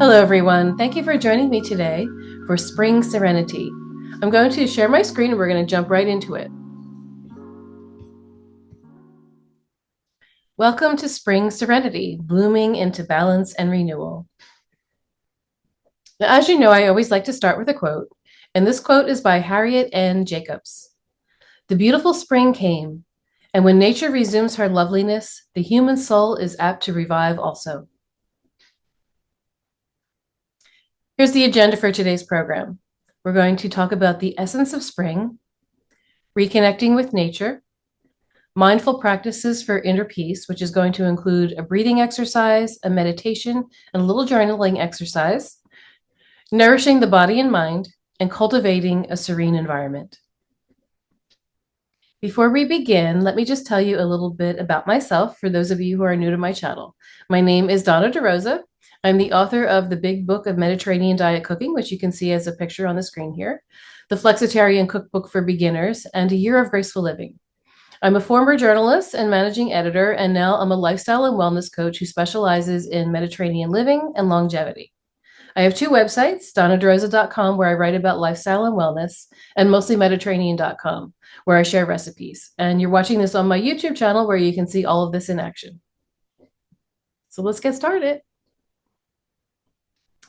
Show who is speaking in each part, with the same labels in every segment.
Speaker 1: Hello, everyone. Thank you for joining me today for Spring Serenity. I'm going to share my screen and we're going to jump right into it. Welcome to Spring Serenity, blooming into balance and renewal. Now, as you know, I always like to start with a quote, and this quote is by Harriet N. Jacobs. The beautiful spring came, and when nature resumes her loveliness, the human soul is apt to revive also. Here's the agenda for today's program. We're going to talk about the essence of spring, reconnecting with nature, mindful practices for inner peace, which is going to include a breathing exercise, a meditation, and a little journaling exercise, nourishing the body and mind, and cultivating a serene environment. Before we begin, let me just tell you a little bit about myself for those of you who are new to my channel. My name is Donna DeRosa. I'm the author of the Big Book of Mediterranean Diet Cooking, which you can see as a picture on the screen here, the Flexitarian Cookbook for Beginners, and A Year of Graceful Living. I'm a former journalist and managing editor, and now I'm a lifestyle and wellness coach who specializes in Mediterranean living and longevity. I have two websites, DonnaDeRosa.com, where I write about lifestyle and wellness, and mostly where I share recipes. And you're watching this on my YouTube channel, where you can see all of this in action. So let's get started.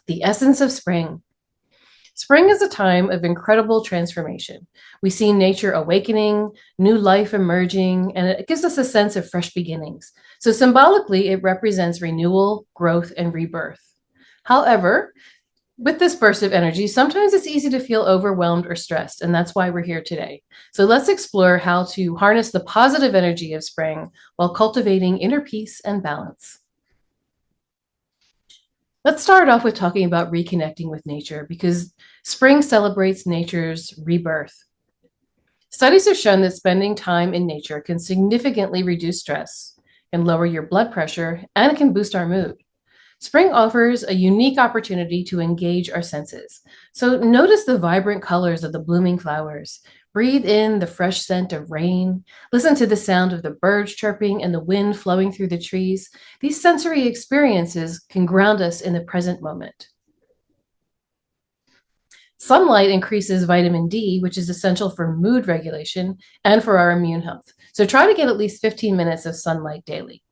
Speaker 1: The essence of spring. Spring is a time of incredible transformation. We see nature awakening, new life emerging, and it gives us a sense of fresh beginnings. So symbolically, it represents renewal, growth, and rebirth. However, with this burst of energy, sometimes it's easy to feel overwhelmed or stressed, and that's why we're here today. So let's explore how to harness the positive energy of spring while cultivating inner peace and balance. Let's start off with talking about reconnecting with nature, because spring celebrates nature's rebirth. Studies have shown that spending time in nature can significantly reduce stress, can lower your blood pressure, and it can boost our mood. Spring offers a unique opportunity to engage our senses. So notice the vibrant colors of the blooming flowers. Breathe in the fresh scent of rain. Listen to the sound of the birds chirping and the wind flowing through the trees. These sensory experiences can ground us in the present moment. Sunlight increases vitamin D, which is essential for mood regulation and for our immune health. So try to get at least 15 minutes of sunlight daily.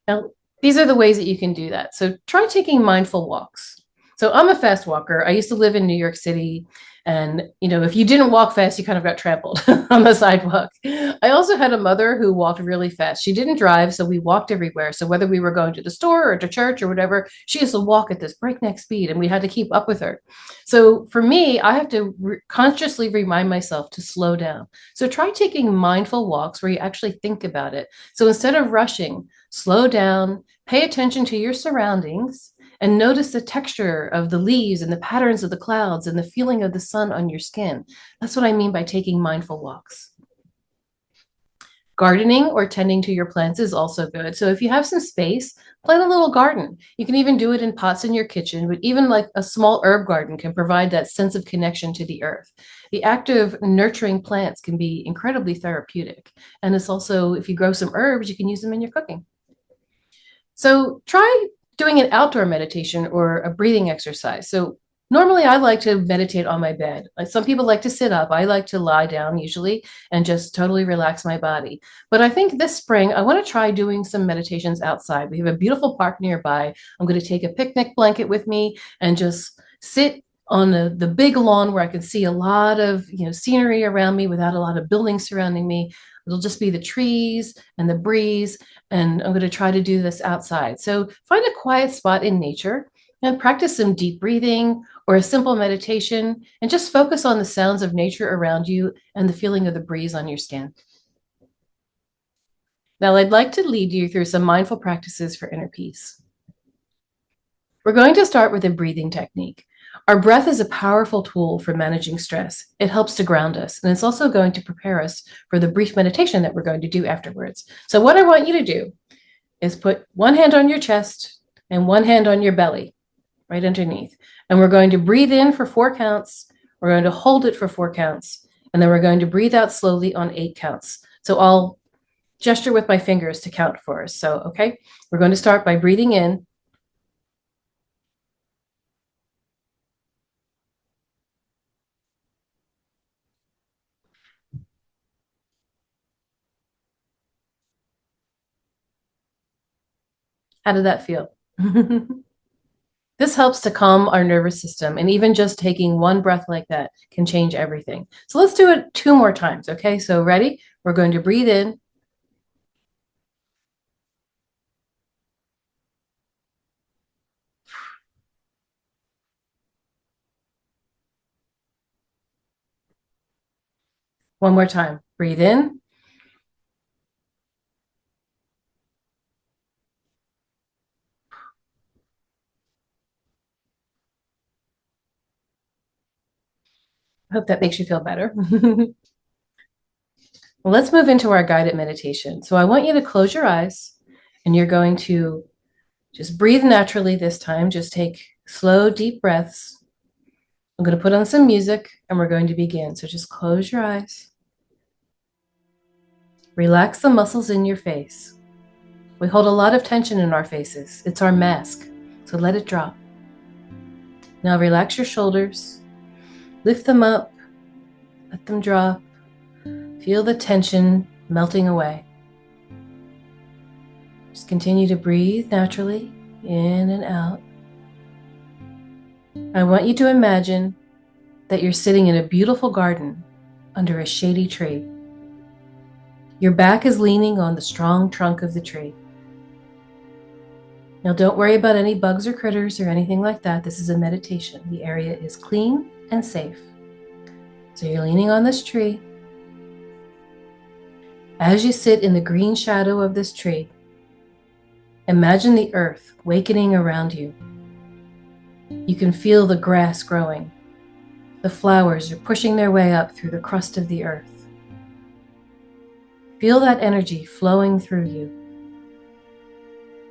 Speaker 1: Now, these are the ways that you can do that. So try taking mindful walks. So I'm a fast walker. I used to live in New York City. And, if you didn't walk fast, you kind of got trampled on the sidewalk. I also had a mother who walked really fast. She didn't drive, so we walked everywhere. So whether we were going to the store or to church or whatever, she used to walk at this breakneck speed, and we had to keep up with her. So for me, I have to consciously remind myself to slow down. So try taking mindful walks where you actually think about it. So instead of rushing, slow down, pay attention to your surroundings, and notice the texture of the leaves and the patterns of the clouds and the feeling of the sun on your skin. That's what I mean by taking mindful walks. Gardening or tending to your plants is also good. So if you have some space, plant a little garden. You can even do it in pots in your kitchen, but even like a small herb garden can provide that sense of connection to the earth. The act of nurturing plants can be incredibly therapeutic. And it's also, if you grow some herbs, you can use them in your cooking. So try doing an outdoor meditation or a breathing exercise. So normally I like to meditate on my bed. Like some people like to sit up. I like to lie down usually and just totally relax my body. But I think this spring, I want to try doing some meditations outside. We have a beautiful park nearby. I'm going to take a picnic blanket with me and just sit on the big lawn where I can see a lot of scenery around me without a lot of buildings surrounding me. It'll just be the trees and the breeze, and I'm going to try to do this outside. So find a quiet spot in nature and practice some deep breathing or a simple meditation, and just focus on the sounds of nature around you and the feeling of the breeze on your skin. Now, I'd like to lead you through some mindful practices for inner peace. We're going to start with a breathing technique. Our breath is a powerful tool for managing stress. It helps to ground us, and it's also going to prepare us for the brief meditation that we're going to do afterwards. So what I want you to do is put one hand on your chest and one hand on your belly, right underneath. And we're going to breathe in for 4 counts. We're going to hold it for 4 counts. And then we're going to breathe out slowly on 8 counts. So I'll gesture with my fingers to count for us. So, okay, we're going to start by breathing in How did that feel? This helps to calm our nervous system, and even just taking one breath like that can change everything. So let's do it 2 more times, okay? So ready? We're going to breathe in. One more time. Breathe in. I hope that makes you feel better. Well, let's move into our guided meditation. So I want you to close your eyes, and you're going to just breathe naturally this time. Just take slow, deep breaths. I'm going to put on some music, and we're going to begin. So just close your eyes. Relax the muscles in your face. We hold a lot of tension in our faces. It's our mask, so let it drop. Now relax your shoulders. Lift them up. Let them drop. Feel the tension melting away. Just continue to breathe naturally, in and out. I want you to imagine that you're sitting in a beautiful garden under a shady tree. Your back is leaning on the strong trunk of the tree. Now don't worry about any bugs or critters or anything like that. This is a meditation. The area is clean and safe. So you're leaning on this tree. As you sit in the green shadow of this tree, imagine the earth awakening around you. You can feel the grass growing. The flowers are pushing their way up through the crust of the earth. Feel that energy flowing through you.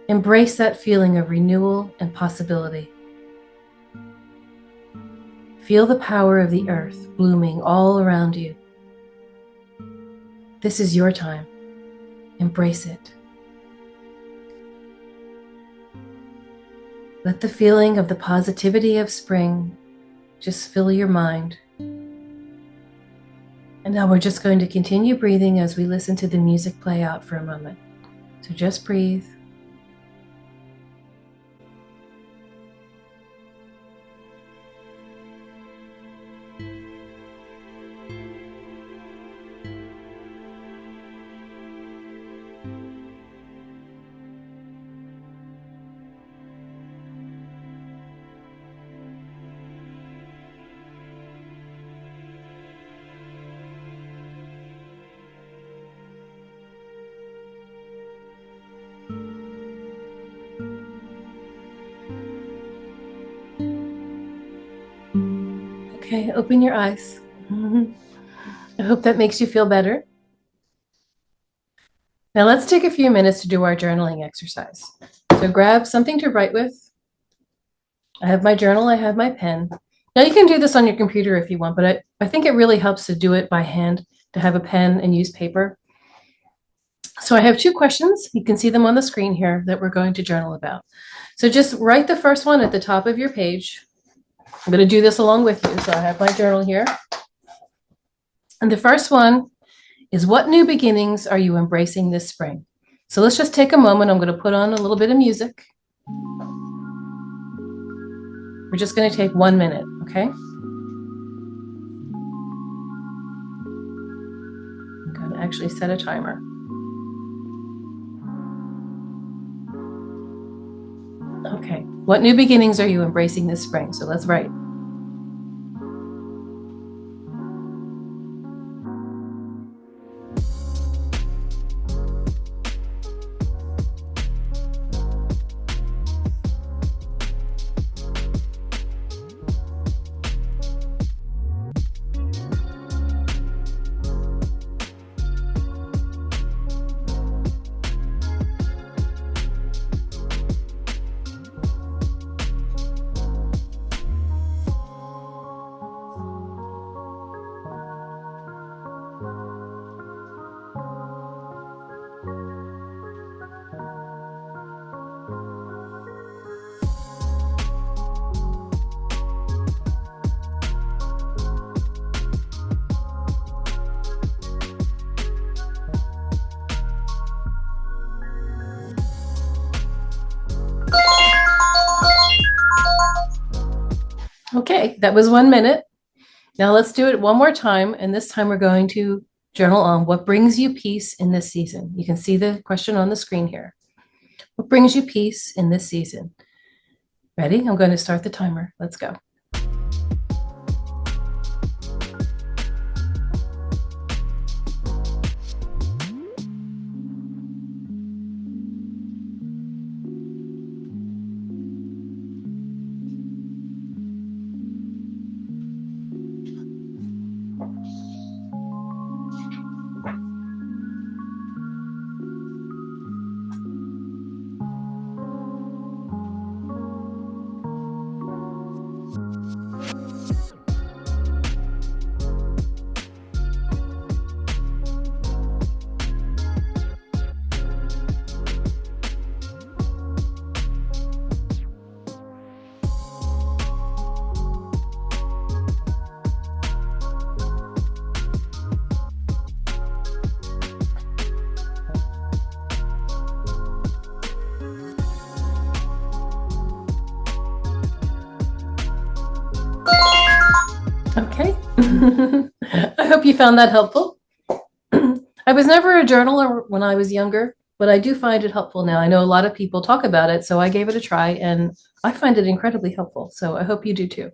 Speaker 1: Embrace that feeling of renewal and possibility. Feel the power of the earth blooming all around you. This is your time. Embrace it. Let the feeling of the positivity of spring just fill your mind. And now we're just going to continue breathing as we listen to the music play out for a moment. So just breathe. Okay, open your eyes. I hope that makes you feel better. Now let's take a few minutes to do our journaling exercise. So grab something to write with. I have my journal, I have my pen. Now you can do this on your computer if you want, but I think it really helps to do it by hand, to have a pen and use paper. So I have 2 questions. You can see them on the screen here that we're going to journal about. So just write the first one at the top of your page. I'm going to do this along with you. So I have my journal here. And the first one is, what new beginnings are you embracing this spring? So let's just take a moment. I'm going to put on a little bit of music. We're just going to take 1 minute, okay? I'm going to actually set a timer. Okay, what new beginnings are you embracing this spring? So let's write. Okay, that was 1 minute. Now let's do it one more time. And this time we're going to journal on what brings you peace in this season. You can see the question on the screen here. What brings you peace in this season? Ready? I'm going to start the timer. Let's go. Okay. I hope you found that helpful. I was never a journaler when I was younger, but I do find it helpful now. I know a lot of people talk about it, so I gave it a try and I find it incredibly helpful. So I hope you do too.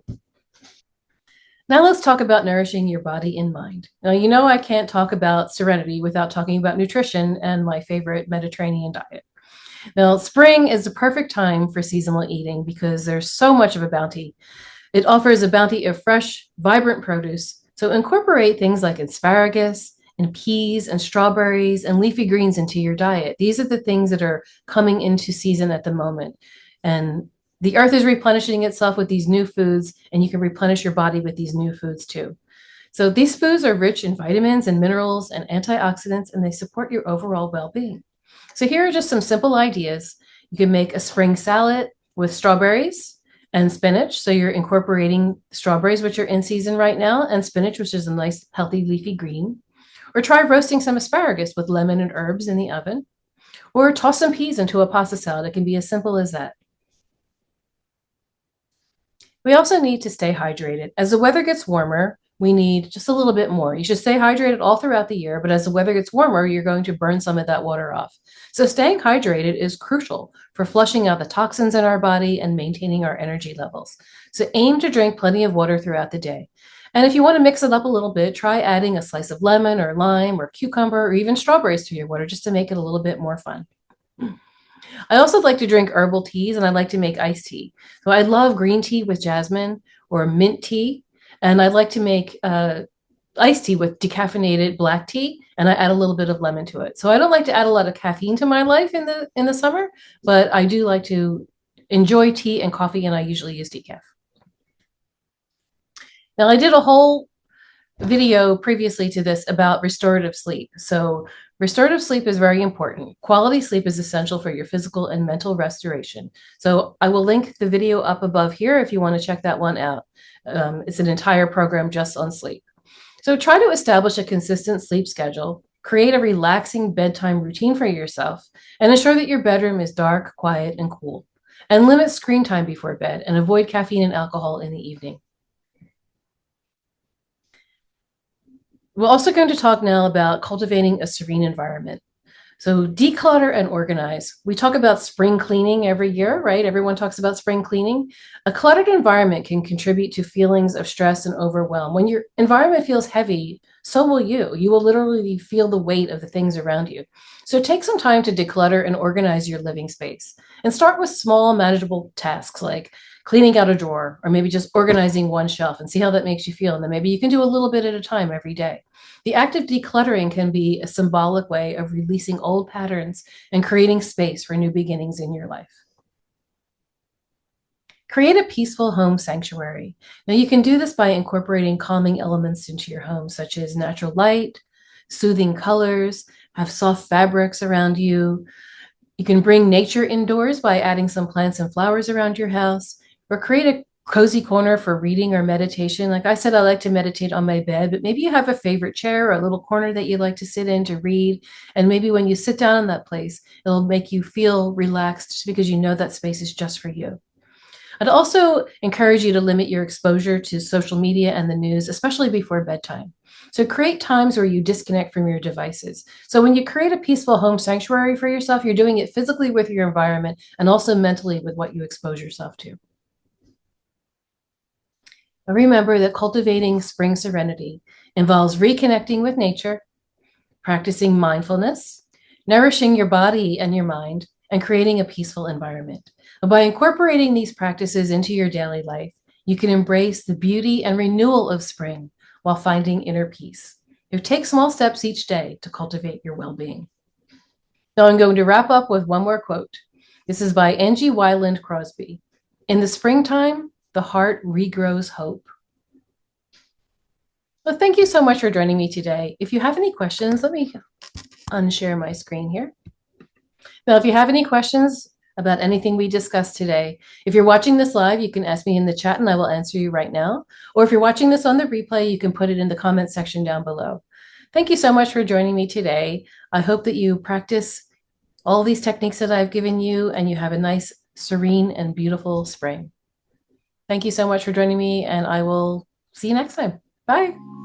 Speaker 1: Now let's talk about nourishing your body and mind. Now, you know, I can't talk about Serenity without talking about nutrition and my favorite Mediterranean diet. Now, spring is the perfect time for seasonal eating because there's so much of a bounty. It offers a bounty of fresh, vibrant produce. So incorporate things like asparagus and peas and strawberries and leafy greens into your diet. These are the things that are coming into season at the moment. And the earth is replenishing itself with these new foods, and you can replenish your body with these new foods too. So these foods are rich in vitamins and minerals and antioxidants, and they support your overall well-being. So here are just some simple ideas. You can make a spring salad with strawberries and spinach. So you're incorporating strawberries, which are in season right now, and spinach, which is a nice, healthy, leafy green. Or try roasting some asparagus with lemon and herbs in the oven. Or toss some peas into a pasta salad. It can be as simple as that. We also need to stay hydrated. As the weather gets warmer, we need just a little bit more. You should stay hydrated all throughout the year, but as the weather gets warmer, you're going to burn some of that water off. So staying hydrated is crucial for flushing out the toxins in our body and maintaining our energy levels. So aim to drink plenty of water throughout the day. And if you want to mix it up a little bit, try adding a slice of lemon or lime or cucumber or even strawberries to your water just to make it a little bit more fun. I also like to drink herbal teas and I like to make iced tea. So I love green tea with jasmine or mint tea. And I like to make iced tea with decaffeinated black tea, and I add a little bit of lemon to it. So I don't like to add a lot of caffeine to my life in the summer, but I do like to enjoy tea and coffee, and I usually use decaf. Now I did a whole video previously to this about restorative sleep. So restorative sleep is very important. Quality sleep is essential for your physical and mental restoration. So I will link the video up above here if you want to check that one out. It's an entire program just on sleep. So try to establish a consistent sleep schedule, create a relaxing bedtime routine for yourself, and ensure that your bedroom is dark, quiet, and cool. And limit screen time before bed and avoid caffeine and alcohol in the evening. We're also going to talk now about cultivating a serene environment. So declutter and organize. We talk about spring cleaning every year, right? Everyone talks about spring cleaning. A cluttered environment can contribute to feelings of stress and overwhelm. When your environment feels heavy, so will you. You will literally feel the weight of the things around you. So take some time to declutter and organize your living space. And start with small, manageable tasks like cleaning out a drawer or maybe just organizing one shelf and see how that makes you feel. And then maybe you can do a little bit at a time every day. The act of decluttering can be a symbolic way of releasing old patterns and creating space for new beginnings in your life. Create a peaceful home sanctuary. Now, you can do this by incorporating calming elements into your home, such as natural light, soothing colors, have soft fabrics around you. You can bring nature indoors by adding some plants and flowers around your house, or create a cozy corner for reading or meditation. Like I said, I like to meditate on my bed, but maybe you have a favorite chair or a little corner that you like to sit in to read. And maybe when you sit down in that place, it'll make you feel relaxed just because you know that space is just for you. I'd also encourage you to limit your exposure to social media and the news, especially before bedtime. So create times where you disconnect from your devices. So when you create a peaceful home sanctuary for yourself, you're doing it physically with your environment and also mentally with what you expose yourself to. Now remember that cultivating spring serenity involves reconnecting with nature, practicing mindfulness, nourishing your body and your mind, and creating a peaceful environment. By incorporating these practices into your daily life, you can embrace the beauty and renewal of spring while finding inner peace. Take small steps each day to cultivate your well-being. Now I'm going to wrap up with one more quote. This is by Angie Wyland Crosby. In the springtime, the heart regrows hope. Well, thank you so much for joining me today. If you have any questions, let me unshare my screen here. Now, if you have any questions about anything we discussed today, if you're watching this live, you can ask me in the chat and I will answer you right now. Or if you're watching this on the replay, you can put it in the comment section down below. Thank you so much for joining me today. I hope that you practice all these techniques that I've given you and you have a nice, serene, and beautiful spring. Thank you so much for joining me, and I will see you next time. Bye.